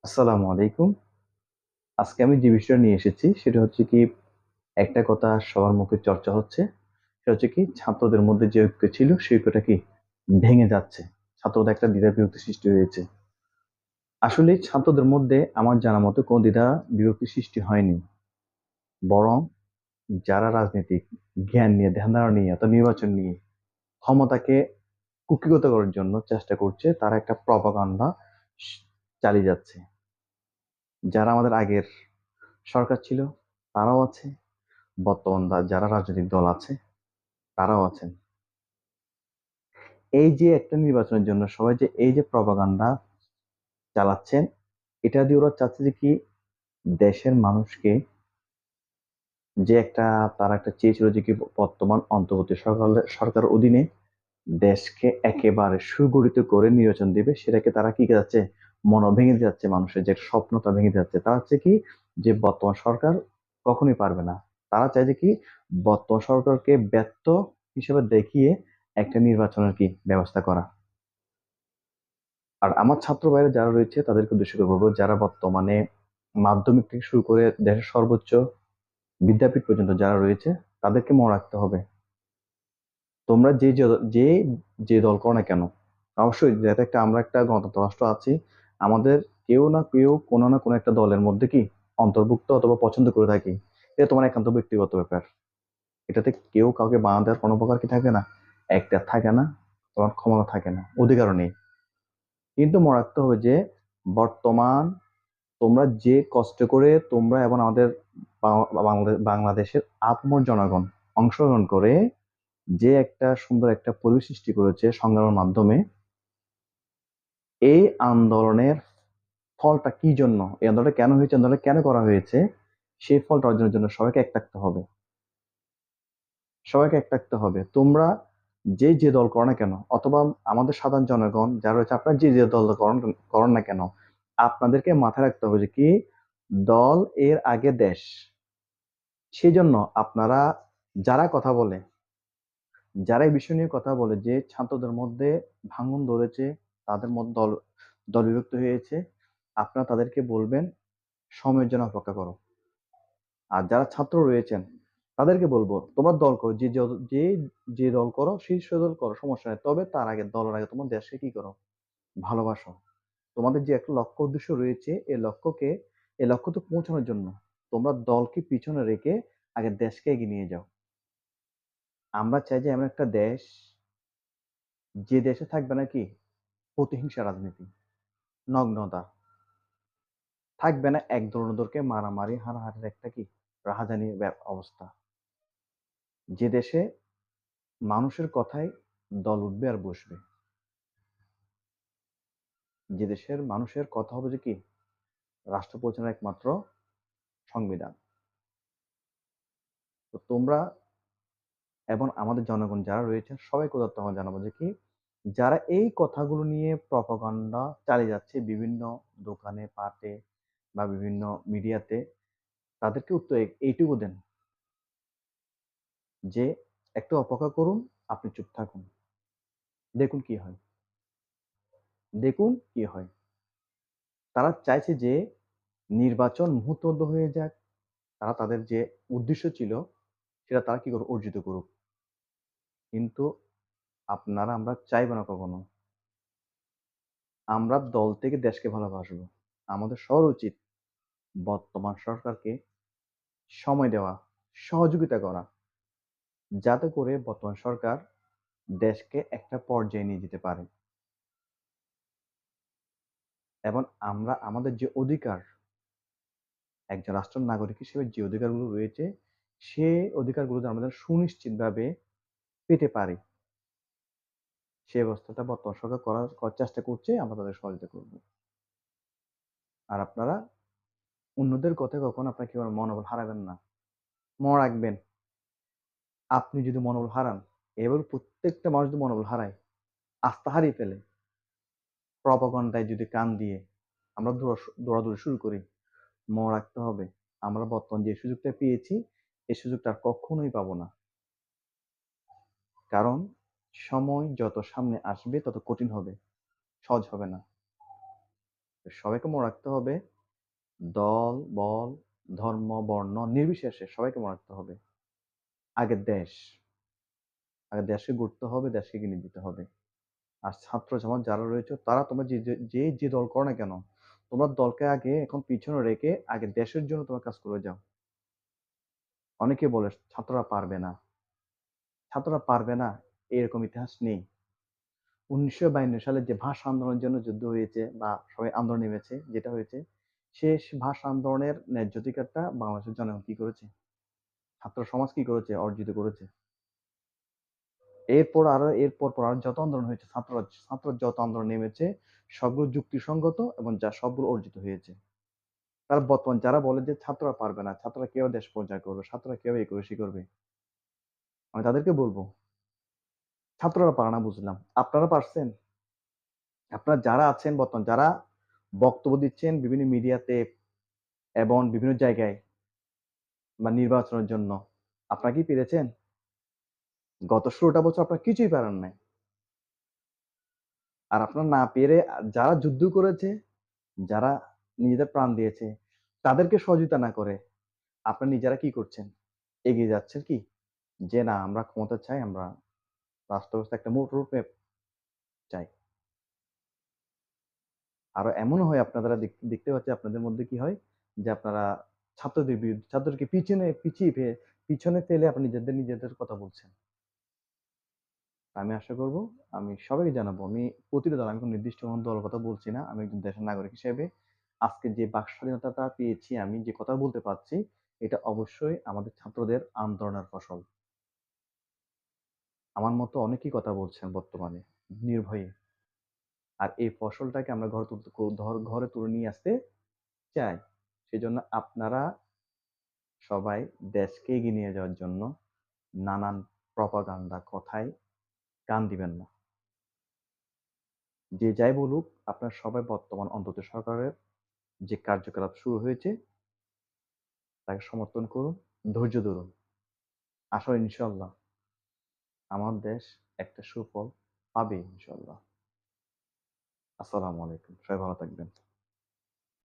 আসসালামু আলাইকুম। আজকে আমি যে বিষয়টা নিয়ে এসেছি সেটা হচ্ছে কি, একটা কথা সবার মুখে চর্চা হচ্ছে। সেটা হচ্ছে কি, ছাত্রদের মধ্যে যে ঐক্য ছিল সেই ঐক্যটা কি ভেঙে যাচ্ছে। ছাত্রদের একটা দ্বিধা বিভক্তি সৃষ্টি হয়েছে। আসলে ছাত্রদের মধ্যে আমার জানা মতো কোনো দ্বিধা বিভক্তি সৃষ্টি হয়নি, বরং যারা রাজনৈতিক জ্ঞান নিয়ে, ধ্যান ধারণা নিয়ে, অর্থাৎ নির্বাচন নিয়ে ক্ষমতাকে কুক্ষিগত করার জন্য চেষ্টা করছে, তারা একটা প্রপাগান্ডা চালিয়ে যাচ্ছে। যারা আমাদের আগের সরকার ছিল তারাও আছে, বর্তমান যারা রাজনৈতিক দল আছে তারাও আছেন। এই যে একটা নির্বাচনের জন্য সবাই যে এই যে প্রপাগান্ডা চালাচ্ছেন, এটা দিয়ে ওরা চাচ্ছে যে কি, দেশের মানুষকে যে একটা, তারা একটা চেয়েছিল যে কি বর্তমান অন্তর্বর্তী সরকারের অধীনে দেশকে একেবারে সুগঠিত করে নির্বাচন দিবে, সেটাকে তারা কি যাচ্ছে, ভেঙে যাচ্ছে। মানুষের যে একটা স্বপ্নটা ভেঙে যাচ্ছে। তারা হচ্ছে কি, যে বর্তমান সরকার কখনোই পারবে না। তারা চায় যে কি, বর্তমান সরকারকে ব্যর্থ হিসেবে দেখিয়ে একটা নির্বাচনের কি ব্যবস্থা করা। আর আমার ছাত্র ভাইরা যারা রয়েছে তাদেরকে উদ্দেশ্য করে বলবো, যারা বর্তমানে মাধ্যমিক থেকে শুরু করে দেশের সর্বোচ্চ বিদ্যাপীঠ পর্যন্ত যারা রয়েছে, তাদেরকে মনে রাখতে হবে, তোমরা যে যে দল করো না কেন, অবশ্যই যাতে একটা, আমরা একটা গণতন্ত্র রাষ্ট্র আছি, আমাদের কেউ না কেউ কোনো না কোনো একটা দলের মধ্যে কি অন্তর্ভুক্ত অথবা পছন্দ করে থাকি। এটা তোমার একান্ত ব্যক্তিগত ব্যাপার। এটাতে কেউ কাউকে বাধা দেওয়ার কোনো প্রকার কি থাকে না, একটা থাকে না, তোমার ক্ষমতা থাকে না, অধিকারও নেই। কিন্তু মনে রাখতে হবে যে বর্তমান তোমরা যে কষ্ট করে তোমরা এবং আমাদের বাংলাদেশের আপামর জনগণ অংশগ্রহণ করে যে একটা সুন্দর একটা পরিবেশ সৃষ্টি করেছে সংগ্রামের মাধ্যমে, এই আন্দোলনের ফলটা কি জন্য, এই আন্দোলনটা কেন হয়েছে, আন্দোলনটা কেন করা হয়েছে, সেই ফলটা অর্জনের জন্য সবাইকে এক থাকতে হবে। সবাইকে এক থাকতে হবে। তোমরা যে যে দল করো না কেন, অথবা আমাদের সাধারণ জনগণ যারা রয়েছে, আপনারা যে যে দল করেন না কেন, আপনাদেরকে মাথায় রাখতে হবে যে কি, দল এর আগে দেশ। সেই জন্য আপনারা, যারা কথা বলে, যারা এই বিষয় নিয়ে কথা বলে যে ছাত্রদের মধ্যে ভাঙন ধরেছে, তাদের মধ্যে দল দল বিভক্ত হয়েছে, আপনারা তাদেরকে বলবেন সময়ের জন্য অপেক্ষা করো। আর যারা ছাত্র রয়েছেন তাদেরকে বলবো, তোমরা দল করো, যে যে দল করো, শীর্ষ দল করো, সমস্যা নেই, তবে তার আগে, দলের আগে তোমার দেশকে কি করো, ভালোবাসো। তোমাদের যে একটা লক্ষ্য উদ্দেশ্য রয়েছে, এই লক্ষ্য তো পৌঁছানোর জন্য তোমরা দলকে পিছনে রেখে আগে দেশকে এগিয়ে নিয়ে যাও। আমরা চাই যে এমন একটা দেশ, যে দেশে থাকবে নাকি প্রতিহিংসা রাজনীতি, নগ্নতা, থাকবে না এক দল অন্যদেরকে মারামারি হানাহানির একটা কি রাহাজানি অবস্থা, যে দেশে মানুষের কথায় দল উঠবে আর বসবে, যে দেশের মানুষের কথা হবে যে কি, রাষ্ট্র পরিচালনার একমাত্র সংবিধান। তো তোমরা এবং আমাদের জনগণ যারা রয়েছেন সবাইকে উদাত্ত আহ্বান জানাবো যে কি, যারা এই কথাগুলো নিয়ে প্রপাগান্ডা চালিয়ে যাচ্ছে বিভিন্ন দোকানে পাটে বা বিভিন্ন মিডিয়াতে, তাদেরকে উত্তর এইটুকু দেন যে একটু অপেক্ষা করুন, আপনি চুপ থাকুন, দেখুন কি হয়, দেখুন কি হয়। তারা চাইছে যে নির্বাচন মুহূর্তবদ্ধ হয়ে যাক, তারা তাদের যে উদ্দেশ্য ছিল সেটা তারা কি করে অর্জিত করুক। কিন্তু আমরা চাইবো না কখনো। আমরা দল থেকে দেশকে ভালোবাসবো। আমাদের সবার উচিত বর্তমান সরকারকে সময় দেওয়া, সহযোগিতা করা, যাতে করে বর্তমান সরকার দেশকে একটা পর্যায়ে নিয়ে যেতে পারে। এবং আমরা আমাদের যে অধিকার, একজন রাষ্ট্র নাগরিক হিসেবে যে অধিকারগুলো রয়েছে, সে অধিকারগুলো যেন আমাদের সুনিশ্চিতভাবে পেতে পারি, সে ব্যবস্থাটা বর্তমান সরকার করার চেষ্টা করছে, আমরা তাদের সহযোগিতা করব। আর আপনারা অন্যদের কথায় কখনো আপনার কি মনোবল হারাবেন না। মনে রাখবেন, আপনি যদি মনোবল হারান, এবার প্রত্যেকটা মানুষ যদি মনোবল হারায়, আস্থা হারিয়ে ফেলে, প্রপাগন্ডায় যদি কান দিয়ে আমরা দৌড়াদৌড়ি শুরু করি, মনে রাখতে হবে, আমরা বর্তমান যে সুযোগটা পেয়েছি, এই সুযোগটা আর কখনোই পাবো না। কারণ সময় যত সামনে আসবে তত কঠিন হবে, সহজ হবে না। সবাইকে মনে রাখতে হবে দল, বল, ধর্ম, বর্ণ নির্বিশেষে সবাইকে মনে রাখতে হবে। আগে দেশ, আগে দেশকে গড়তে হবে, দেশকে এগিয়ে নিয়ে যেতে হবে। আর ছাত্র সমাজ যারা রয়েছে তারা তোমরা যে দল করো না কেন, তোমরা দলকে আগে এখন পিছনে রেখে আগে দেশের জন্য তোমরা কাজ করে যাও। অনেকে বলে ছাত্ররা পারবে না, ছাত্ররা পারবে না, এরকম ইতিহাস নেই। ১৯৫২ সালে যে ভাষা আন্দোলনের জন্য যুদ্ধ হয়েছে বা সবাই আন্দোলন নেমেছে, যেটা হয়েছে, শেষ ভাষা আন্দোলনের ন্যায্য অধিকারটা বাংলাদেশের জনগণ কি করেছে? ছাত্র সমাজ কি করেছে? অর্জিত করেছে। এর পরপর আরো যত আন্দোলন হয়েছে, ছাত্ররা যত আন্দোলন নেমেছে, সবগুলো যুক্তিসঙ্গত এবং যা সবগুলো অর্জিত হয়েছে। তারা বর্তমান যারা বলে যে ছাত্ররা পারবে না, ছাত্ররা কিভাবে দেশ পরিচালনা করবে, ছাত্ররা কিভাবে এই করবে, সেই করবে, আমি তাদেরকে বলব, ছাত্ররা পারে না বুঝলাম। আপনারা পারছেন? আপনারা যারা আছেন বর্তমান, যারা বক্তব্য দিচ্ছেন বিভিন্ন মিডিয়াতে এবং বিভিন্ন জায়গায় বা নির্বাচনের জন্য, আপনারা কি পেরেছেন? গত ১৬টা বছর আপনারা কিছুই পারেন নাই। আর আপনারা না পেরে যারা যুদ্ধ করেছে, যারা নিজেদের প্রাণ দিয়েছে, তাদেরকে সহযোগিতা না করে আপনারা নিজেরা কি করছেন? এগিয়ে যাচ্ছেন কি? যে না আমরা ক্ষমতা চাই, আমরা রাষ্ট্র ব্যবস্থায় একটা রোডম্যাপ চাই। আরো এমনও হয় আপনারা দেখতে পাচ্ছি আপনাদের মধ্যে কি হয় যে আপনারা ছাত্রদের বিরুদ্ধে ছাত্রদেরকে পিছনে ফেলে আপনি নিজেদের কথা বলছেন। আমি আশা করব আমি সবাইকে জানাবো আমি প্রতিটা দল আমি কোনো নির্দিষ্ট কোনো দলের কথা বলছি না। আমি একজন দেশের নাগরিক হিসেবে আজকে যে বাক স্বাধীনতাটা পেয়েছি, আমি যে কথা বলতে পারছি, এটা অবশ্যই আমাদের ছাত্রদের আন্দোলনের ফসল। আমার মতো অনেকেই কথা বলছেন বর্তমানে নির্ভয়ে। আর এই ফসলটাকে আমরা ঘরে তুলে নিয়ে আসতে চাই। সেজন্য আপনারা সবাই দেশকে এগিয়ে নিয়ে যাওয়ার জন্য নানান প্রপাগান্ডা কথায় কান দিবেন না। যে যাই বলুক, আপনারা সবাই বর্তমান অন্তর্বর্তী সরকারের যে কার্যকলাপ শুরু হয়েছে তাকে সমর্থন করুন, ধৈর্য ধরুন। আশা করি ইনশাআল্লাহ আমার দেশ একটা সুফল পাবে ইনশাআল্লাহ। আসসালামু আলাইকুম। সবাই ভালো থাকবেন।